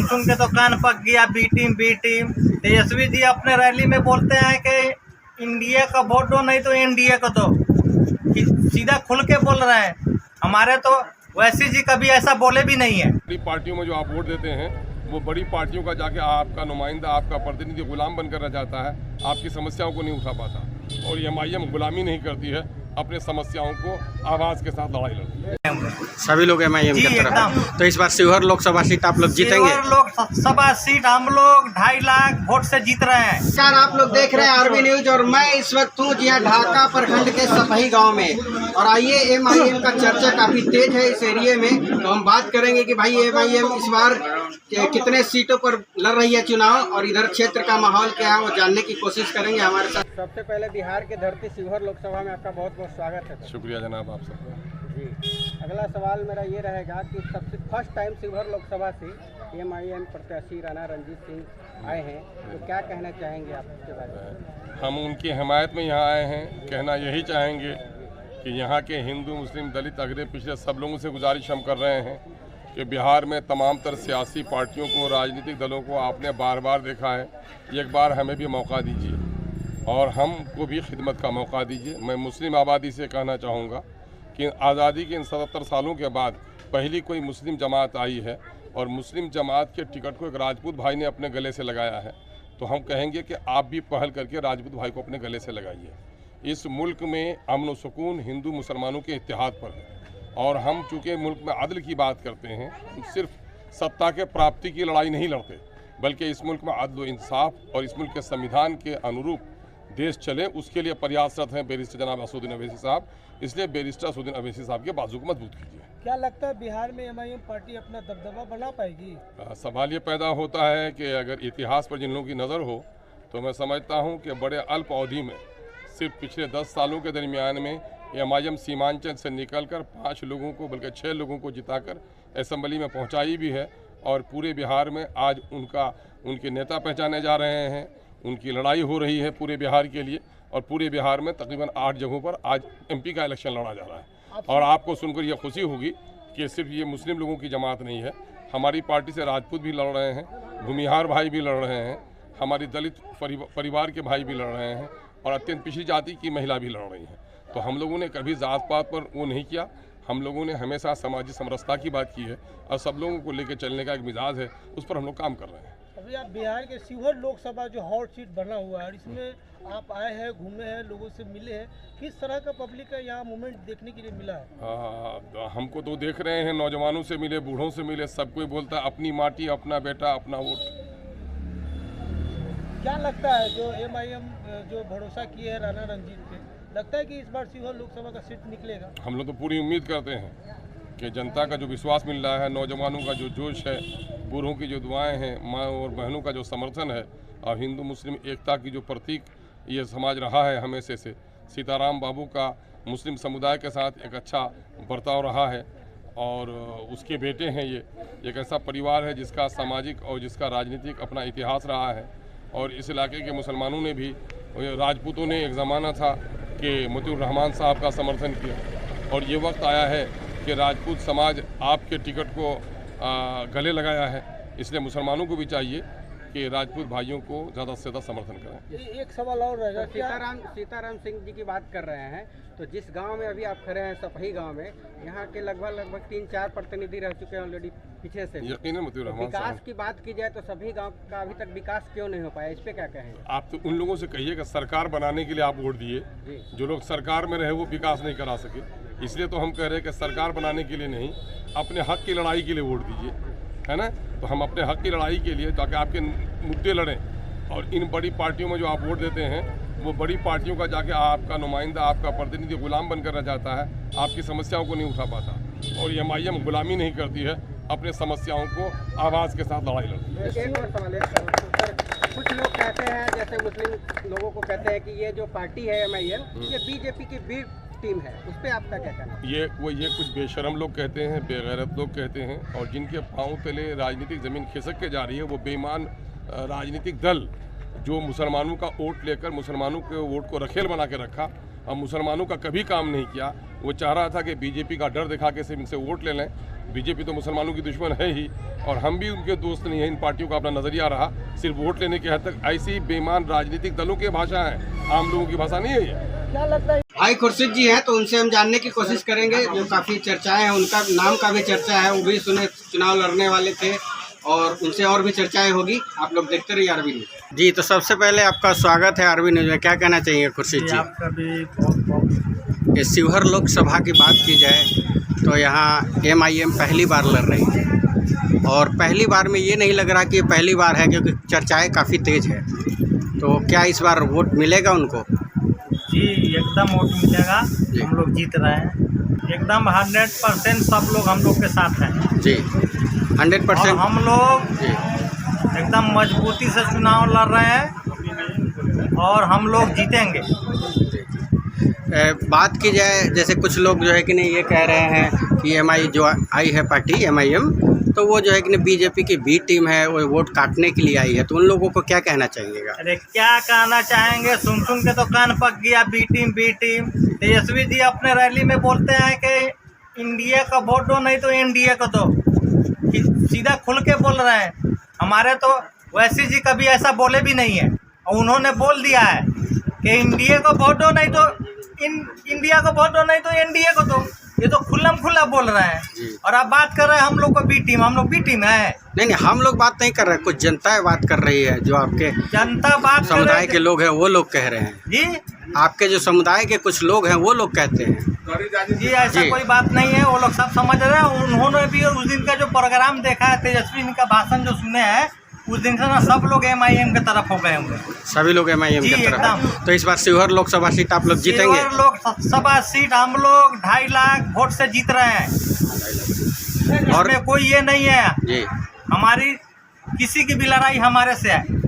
सुन के तो कान पक गया। बी टीम तेजस्वी जी अपने रैली में बोलते हैं कि इंडिया का वोट दो, नहीं तो एनडीए को दो। सीधा खुल के बोल रहे हैं। हमारे तो वैसी जी कभी ऐसा बोले भी नहीं है। बड़ी पार्टियों में जो आप वोट देते हैं वो बड़ी पार्टियों का जाके आपका नुमाइंदा, आपका प्रतिनिधि गुलाम बनकर रह जाता है, आपकी समस्याओं को नहीं उठा पाता। और एमआईएम गुलामी नहीं करती है, अपने समस्याओं को आवाज़ के साथ लड़ाई लड़ती है। सभी लोग एमआईएम की तरफ। तो इस बार शिवहर लोकसभा सीट आप लोग जीतेंगे? शिवहर लोकसभा सीट हम लोग 2.5 लाख वोट से जीत रहे हैं। सर आप लोग देख रहे हैं आरबी न्यूज और मैं इस वक्त हूँ जी ढाका प्रखंड के सपही गांव में। और आइए एमआईएम का चर्चा काफी तेज है इस एरिया में, तो हम बात करेंगे कि भाई एमआईएम इस बार कितने सीटों पर लड़ रही है चुनाव और इधर क्षेत्र का माहौल क्या है वो जानने की कोशिश करेंगे हमारे साथ। सबसे पहले बिहार की धरती शिवहर लोकसभा में आपका बहुत बहुत स्वागत है। शुक्रिया जनाब आप सबका। जी, अगला सवाल मेरा ये रहेगा कि सबसे फर्स्ट टाइम शिवहर लोकसभा से एमआईएम प्रत्याशी राणा रंजीत सिंह आए हैं, तो क्या कहना चाहेंगे आप इसके बारे में? हम उनकी हिमायत में यहाँ आए हैं। कहना यही चाहेंगे कि यहाँ के हिंदू, मुस्लिम, दलित, अगड़े पिछड़े सब लोगों से गुजारिश हम कर रहे हैं कि बिहार में तमाम तर सियासी पार्टियों को, राजनीतिक दलों को आपने बार बार देखा है, एक बार हमें भी मौका दीजिए और हमको भी खिदमत का मौका दीजिए। मैं मुस्लिम आबादी से कहना चाहूँगा कि आज़ादी के इन 77 सालों के बाद पहली कोई मुस्लिम जमात आई है और मुस्लिम जमात के टिकट को एक राजपूत भाई ने अपने गले से लगाया है, तो हम कहेंगे कि आप भी पहल करके राजपूत भाई को अपने गले से लगाइए। इस मुल्क में अमन व सुकून हिंदू मुसलमानों के इत्तेहाद पर है और हम चूँकि मुल्क में अदल की बात करते हैं, सिर्फ सत्ता के प्राप्ति की लड़ाई नहीं लड़ते, बल्कि इस मुल्क में अदल व इंसाफ और इस मुल्क के संविधान के अनुरूप देश चले, उसके लिए प्रयासरत हैं बैरिस्टर जनाब असदुद्दीन अवैसी साहब। इसलिए बैरिस्टर असदुद्दीन अवैसी साहब के बाजू को मजबूत कीजिए। क्या लगता है बिहार में एमआईएम पार्टी अपना दबदबा बना पाएगी? सवाल ये पैदा होता है कि अगर इतिहास पर जिन लोगों की नज़र हो तो मैं समझता हूँ कि बड़े अल्प अवधि में सिर्फ पिछले 10 सालों के दरमियान में एमआईएम सीमांचल से निकलकर 5 लोगों को बल्कि 6 लोगों को जिताकर असेंबली में पहुँचाई भी है और पूरे बिहार में आज उनके नेता पहचाने जा रहे हैं। उनकी लड़ाई हो रही है पूरे बिहार के लिए और पूरे बिहार में तकरीबन 8 जगहों पर आज एमपी का इलेक्शन लड़ा जा रहा है। और आपको सुनकर यह खुशी होगी कि सिर्फ ये मुस्लिम लोगों की जमात नहीं है, हमारी पार्टी से राजपूत भी लड़ रहे हैं, भूमिहार भाई भी लड़ रहे हैं, हमारी दलित परिवार के भाई भी लड़ रहे हैं और अत्यंत पिछड़ी जाति की महिला भी लड़ रही हैं। तो हम लोगों ने कभी जात पात पर वो नहीं किया, हम लोगों ने हमेशा समाजी समरसता की बात की है और सब लोगों को लेकर चलने का एक मिजाज है, उस पर हम लोग काम कर रहे हैं। अभी आप बिहार के शिवहर लोकसभा जो हॉट सीट बना हुआ है, इसमें आप आए हैं, घूमे हैं, लोगों से मिले हैं, किस तरह का पब्लिक का यहाँ मूवमेंट देखने के लिए मिला है? हमको तो देख रहे हैं, नौजवानों से मिले, बूढ़ों से मिले, सब कोई बोलता है अपनी माटी, अपना बेटा, अपना वोट। क्या लगता है जो एमआईएम जो भरोसा किए है राणा रंजीत पे, लगता है कि इस बार शिवहर लोकसभा का सीट निकलेगा? हम लोग तो पूरी उम्मीद करते हैं कि जनता का जो विश्वास मिल रहा है, नौजवानों का जो जोश है, बूढ़ों की जो दुआएं हैं, माँ और बहनों का जो समर्थन है और हिंदू मुस्लिम एकता की जो प्रतीक ये समाज रहा है हमेशा से, सीताराम बाबू का मुस्लिम समुदाय के साथ एक अच्छा बर्ताव रहा है और उसके बेटे हैं। ये एक ऐसा परिवार है जिसका सामाजिक और जिसका राजनीतिक अपना इतिहास रहा है और इस इलाके के मुसलमानों ने भी, राजपूतों ने एक ज़माना था कि मतीउर रहमान साहब का समर्थन किया और ये वक्त आया है कि राजपूत समाज आपके टिकट को गले लगाया है, इसलिए मुसलमानों को भी चाहिए कि राजपूत भाइयों को ज़्यादा से ज़्यादा समर्थन करें। एक सवाल और रहेगा, सीताराम सिंह जी की बात कर रहे हैं, तो जिस गांव में अभी आप खड़े हैं सपही गांव में, यहाँ के लगभग 3-4 प्रतिनिधि रह चुके हैं ऑलरेडी पीछे से। यकीनन तो विकास की बात की जाए तो सभी गांव का अभी तक विकास क्यों नहीं हो पाया, इस पे क्या कहेंगे? आप तो उन लोगों से कहिए कि सरकार बनाने के लिए आप वोट दिए, जो लोग सरकार में रहे वो विकास नहीं करा सके, इसलिए तो हम कह रहे हैं कि सरकार बनाने के लिए नहीं, अपने हक की लड़ाई के लिए वोट दीजिए, है ना। तो हम अपने हक की लड़ाई के लिए ताकि आपके मुद्दे लड़ें और इन बड़ी पार्टियों में जो आप वोट देते हैं वो बड़ी पार्टियों का जाके आपका नुमाइंदा, आपका प्रतिनिधि गुलाम बनकर रह जाता है, आपकी समस्याओं को नहीं उठा पाता। और एमआईएम गुलामी नहीं करती है, अपने समस्याओं को आवाज़ के साथ लड़ाई लड़ती है। एक और सवाल है, कुछ लोग कहते हैं, जैसे मुस्लिम लोगों को कहते हैं कि ये जो पार्टी है एमआईएम, ये बीजेपी की बी टीम है, उस पर आपका क्या कहना है? ये कुछ बेशरम लोग कहते हैं, बेगैरत लोग कहते हैं और जिनके पांव तले राजनीतिक ज़मीन खिसक के जा रही है, वो बेईमान राजनीतिक दल जो मुसलमानों का वोट लेकर मुसलमानों के वोट को रखेल बना के रखा और मुसलमानों का कभी काम नहीं किया। वो चाह रहा था कि बीजेपी का डर दिखा के सिर्फ इनसे वोट ले लें बीजेपी तो मुसलमानों की दुश्मन है ही, और हम भी उनके दोस्त नहीं हैं। इन पार्टियों का अपना नज़रिया रहा सिर्फ वोट लेने के हद तक। ऐसी बेईमान राजनीतिक दलों की भाषा है, आम लोगों की भाषा नहीं है ये। क्या लगता है? भाई खुर्शीद जी हैं, तो उनसे हम जानने की कोशिश करेंगे। जो काफ़ी चर्चाएं हैं, उनका नाम का भी चर्चा है, वो भी सुने चुनाव लड़ने वाले थे, और उनसे और भी चर्चाएं होगी। आप लोग देखते रहिए आरबी न्यूज जी। तो सबसे पहले आपका स्वागत है आरबी न्यूज में। क्या कहना चाहिए खुर्शीद जी? आपका भी बहुत ये शिवहर लोकसभा की बात की जाए तो यहाँ MIM पहली बार लड़ रही है, और पहली बार में ये नहीं लग रहा कि ये पहली बार है, क्योंकि चर्चाएं काफ़ी तेज़ है। तो क्या इस बार वोट मिलेगा उनको? जी एकदम वोट मिलेगा। हम लोग जीत रहे हैं एकदम 100%। सब लोग हम लोग के साथ हैं जी, और 100%। हम लोग जी एकदम मजबूती से चुनाव लड़ रहे हैं और हम लोग जीतेंगे। बात की जाए, जैसे कुछ लोग जो है कि नहीं ये कह रहे हैं कि MI जो आई है पार्टी MIM, तो वो जो है कि नहीं बीजेपी की बी टीम है, वो वोट काटने के लिए आई है। तो उन लोगों को क्या कहना चाहिएगा? अरे क्या कहना चाहेंगे, सुन सुन के तो कान पक गया। बी टीम तेजस्वी जी अपने रैली में बोलते हैं कि इंडिया का वोट दो, नहीं तो एनडीए को दो। सीधा खुल के बोल रहे हैं। हमारे तो वैसी जी कभी ऐसा बोले भी नहीं है, और उन्होंने बोल दिया है कि इंडिया को वोट दो, नहीं तो इंडिया को वोट दो, नहीं तो एनडीए को दो। ये तो खुल्लम खुल्ला बोल रहे हैं। और आप बात कर रहे हैं हम लोग को बी टीम। हम लोग बी टीम है? नहीं, हम लोग बात नहीं कर रहे, कुछ जनता बात कर रही है। जो आपके जनता बात समुदाय के लोग हैं वो लोग कह रहे हैं जी। आपके जो समुदाय के कुछ लोग हैं वो लोग कहते हैं जी ऐसा कोई बात नहीं है, वो लोग सब समझ रहे हैं। उन्होंने भी उस दिन का जो प्रोग्राम देखा है, तेजस्वी का भाषण जो सुने हैं, उस दिन से ना सब लोग MIM के तरफ हो गए होंगे। सभी लोग MIM जी, की तरफ एकदम। हैं। तो इस बार शिवहर लोकसभा सीट आप लोग जीतेंगे? शिवहर लोकसभा सीट हम लोग 2.5 लाख वोट से जीत रहे हैं। और इसमें कोई ये नहीं है जी, हमारी किसी की भी लड़ाई हमारे से है।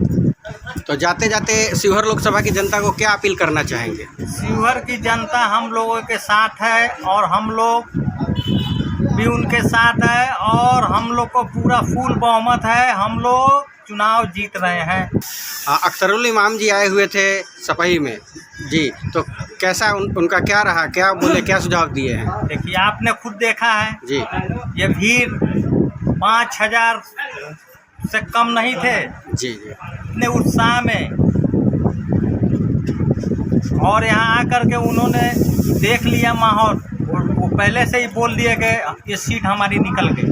तो जाते जाते शिवहर लोकसभा की जनता को क्या अपील करना चाहेंगे? शिवहर की जनता हम लोगों के साथ है, और हम लोग भी उनके साथ है, और हम लोग को पूरा फुल बहुमत है। हम लोग चुनाव जीत रहे हैं। अख्तरुल इमाम जी आए हुए थे सपही में जी, तो कैसा उनका क्या रहा, क्या बोले, क्या सुझाव दिए हैं? देखिए आपने खुद देखा है जी ये भीड़ 5000 से कम नहीं थे जी जी इतने उत्साह में। और यहाँ आकर के उन्होंने देख लिया माहौल, वो पहले से ही बोल दिए कि ये सीट हमारी निकल गई।